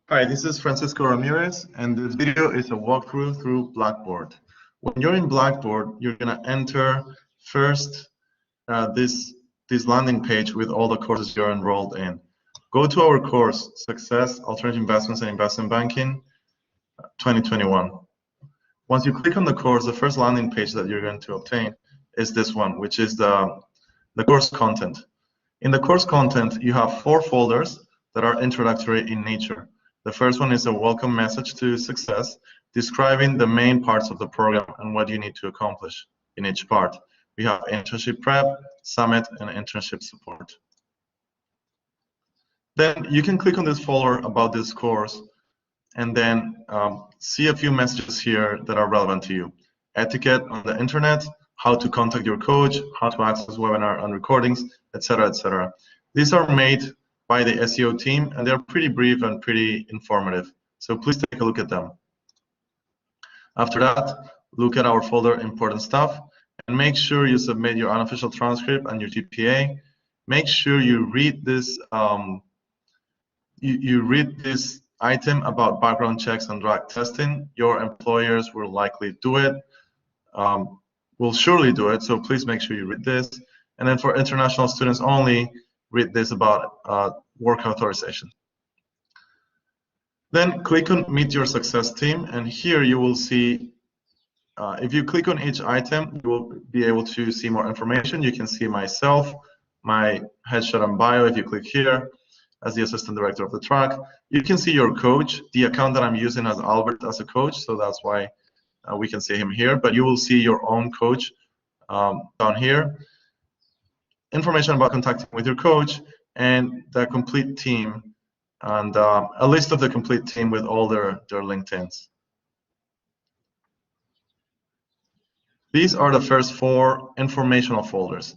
Hi, this is Francisco Ramirez, and this video is a walkthrough through Blackboard. When you're in Blackboard, you're going to enter first this landing page with all the courses you're enrolled in. Go to our course, Success, Alternative Investments and Investment Banking 2021. Once you click on the course, the first landing page that you're going to obtain is this one, which is the course content. In the course content, you have 4 folders that are introductory in nature. The first one is a welcome message to Success, describing the main parts of the program and what you need to accomplish in each part. We have internship prep, summit, and internship support. Then you can click on this folder about this course and then see a few messages here that are relevant to you. Etiquette on the internet, how to contact your coach, how to access webinar and recordings, etc., etc. These are made by the SEO team, and they're pretty brief and pretty informative. So please take a look at them. After that, look at our folder Important Stuff, and make sure you submit your unofficial transcript and your GPA. Make sure you read this you read this item about background checks and drug testing. Your employers will likely do it, will surely do it, so please make sure you read this. And then for international students only, read this about work authorization. Then click on Meet Your Success Team, and here you will see, if you click on each item, you will be able to see more information. You can see myself, my headshot and bio if you click here, as the assistant director of the track. You can see your coach. The account that I'm using has Albert as a coach, so that's why we can see him here, but you will see your own coach down here. Information about contacting with your coach and the complete team, and a list of the complete team with all their LinkedIns. These are the first 4 informational folders.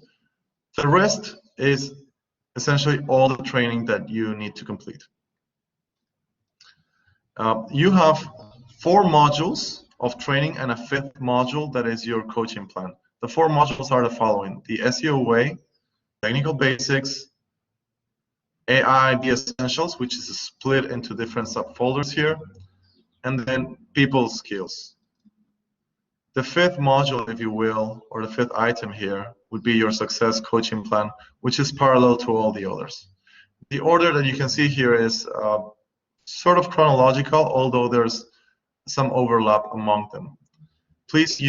The rest is essentially all the training that you need to complete. You have 4 modules of training and a 5th module that is your coaching plan. The 4 modules are the following: the SEO way, technical basics, AIB essentials, which is split into different subfolders here, and then people skills. The 5th module, if you will, or the 5th item here, would be your success coaching plan, which is parallel to all the others. The order that you can see here is sort of chronological, although there's some overlap among them. Please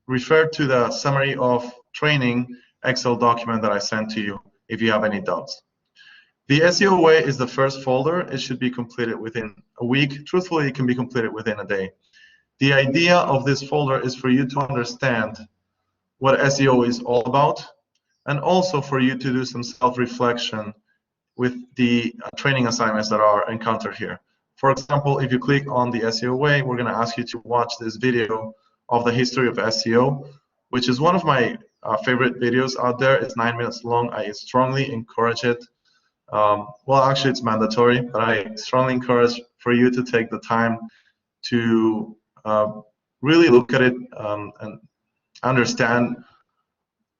refer to the summary of training Excel document that I sent to you if you have any doubts. The SEO way is the first folder. It should be completed within a week. Truthfully, it can be completed within a day. The idea of this folder is for you to understand what SEO is all about, and also for you to do some self-reflection with the training assignments that are encountered here. For example, if you click on the SEO way, we're going to ask you to watch this video of the history of SEO, which is one of my favorite videos out there. It's 9 minutes long. I strongly encourage it. Well, actually, it's mandatory, but I strongly encourage for you to take the time to really look at it and understand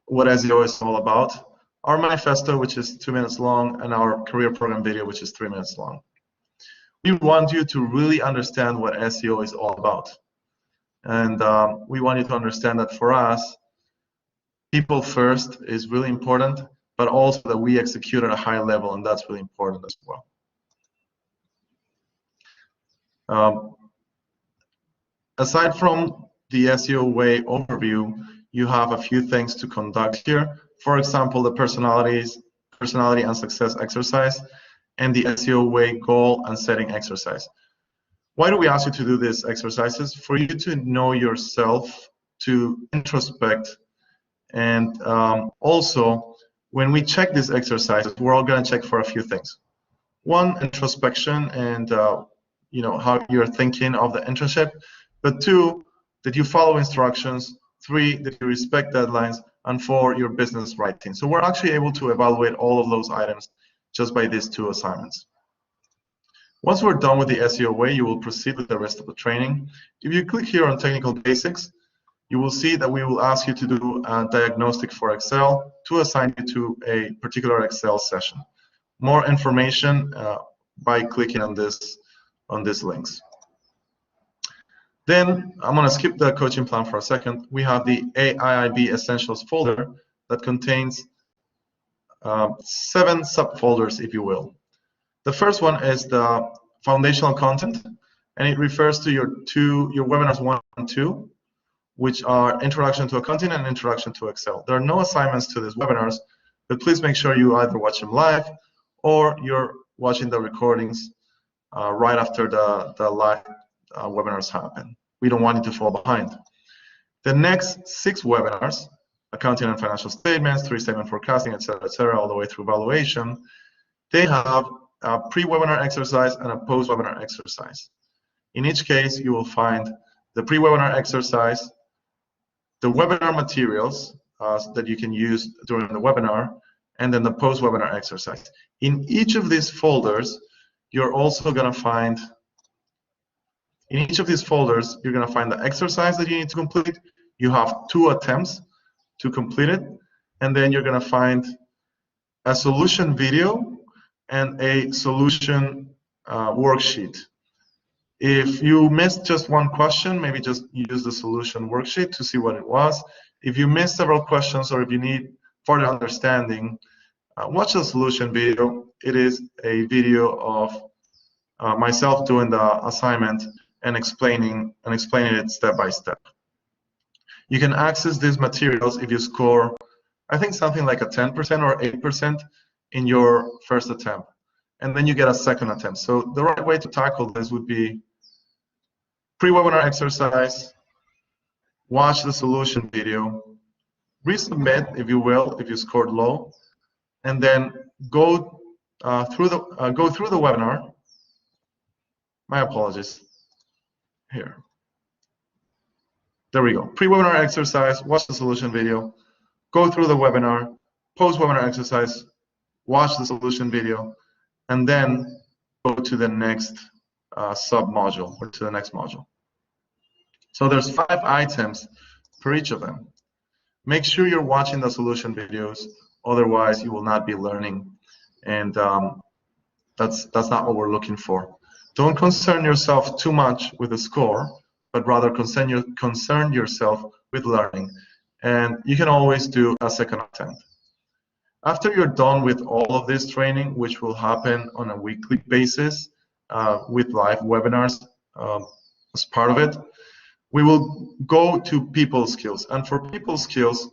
what SEO is all about. Our manifesto, which is 2 minutes long, and our career program video, which is 3 minutes long. We want you to really understand what SEO is all about. And we want you to understand that for us, people first is really important, but also that we execute at a high level, and that's really important as well. Aside from the SEO way overview, you have a few things to conduct here. For example, the personality and success exercise, and the SEO way goal and setting exercise. Why do we ask you to do these exercises? For you to know yourself, to introspect, and also when we check these exercises, we're all going to check for a few things. 1, introspection and you know, how you're thinking of the internship. But 2, that you follow instructions. 3, that you respect deadlines. And 4, your business writing. So we're actually able to evaluate all of those items just by these 2 assignments. Once we're done with the SEO way, you will proceed with the rest of the training. If you click here on technical basics, you will see that we will ask you to do a diagnostic for Excel to assign you to a particular Excel session. More information by clicking on this on these links. Then I'm going to skip the coaching plan for a second. We have the AIIB Essentials folder that contains 7 subfolders, if you will. The first one is the foundational content, and it refers to your webinars 1 and 2, which are Introduction to Accounting and Introduction to Excel. There are no assignments to these webinars, but please make sure you either watch them live or you're watching the recordings right after the live webinars happen. We don't want you to fall behind. The next 6 webinars, Accounting and Financial Statements, 3-statement forecasting, etc., all the way through valuation, they have a pre-webinar exercise and a post-webinar exercise. In each case, you will find the pre-webinar exercise, the webinar materials that you can use during the webinar, and then the post-webinar exercise. In each of these folders, you're also going to find, the exercise that you need to complete. You have 2 attempts to complete it, and then you're going to find a solution video and a solution worksheet. If you missed just one question, maybe just use the solution worksheet to see what it was. If you missed several questions or if you need further understanding, watch the solution video. It is a video of myself doing the assignment and explaining it step by step. You can access these materials if you score, I think, something like a 10% or 8% in your first attempt, and then you get a second attempt. So the right way to tackle this would be pre-webinar exercise, watch the solution video, resubmit if you will, if you scored low, and then go through the webinar. My apologies. Here. There we go. Pre-webinar exercise, watch the solution video, go through the webinar, post-webinar exercise, watch the solution video, and then go to the next sub-module or to the next module. So there's 5 items for each of them. Make sure you're watching the solution videos, otherwise you will not be learning, and that's not what we're looking for. Don't concern yourself too much with the score, but rather concern yourself with learning. And you can always do a second attempt. After you're done with all of this training, which will happen on a weekly basis with live webinars as part of it, we will go to people skills. And for people skills,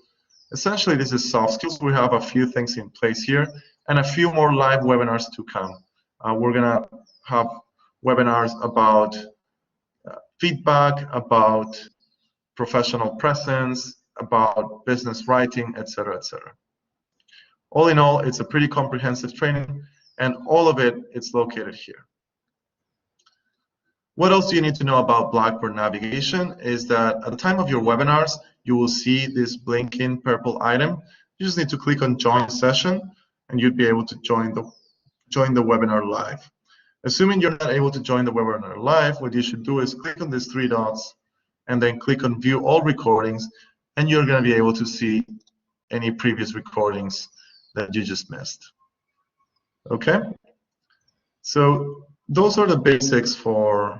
essentially this is soft skills. We have a few things in place here and a few more live webinars to come. We're gonna have webinars about feedback, about professional presence, about business writing, etc., etc. All in all, it's a pretty comprehensive training, and all of it is located here. What else do you need to know about Blackboard navigation is that at the time of your webinars, you will see this blinking purple item. You just need to click on Join Session, and you'd be able to join the webinar live. Assuming you're not able to join the webinar live, what you should do is click on these 3 dots and then click on View All Recordings, and you're going to be able to see any previous recordings that you just missed. Okay? So those are the basics for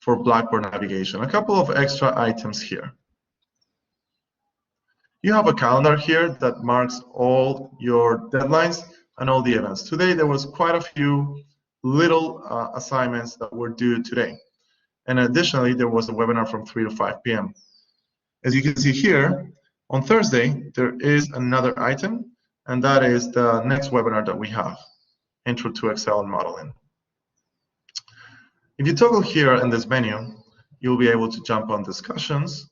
Blackboard navigation. A couple of extra items here. You have a calendar here that marks all your deadlines and all the events. Today there was quite a few little assignments that were due today. And additionally, there was a webinar from 3 to 5 p.m. As you can see here, on Thursday, there is another item, and that is the next webinar that we have, Intro to Excel and Modeling. If you toggle here in this menu, you'll be able to jump on discussions.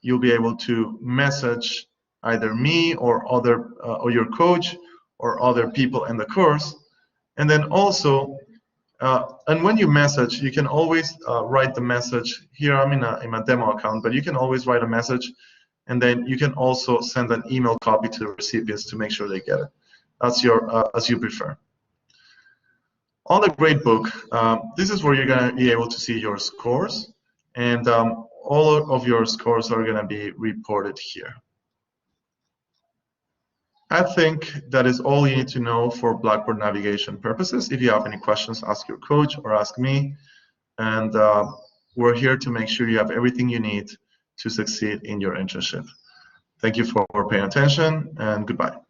You'll be able to message either me or your coach or other people in the course. And then also, and when you message, you can always write the message. Here I'm in a demo account, but you can always write a message, and then you can also send an email copy to the recipients to make sure they get it. That's as you prefer. On the gradebook, this is where you're going to be able to see your scores, and all of your scores are going to be reported here. I think that is all you need to know for Blackboard navigation purposes. If you have any questions, ask your coach or ask me. and we're here to make sure you have everything you need to succeed in your internship. Thank you for paying attention, and goodbye.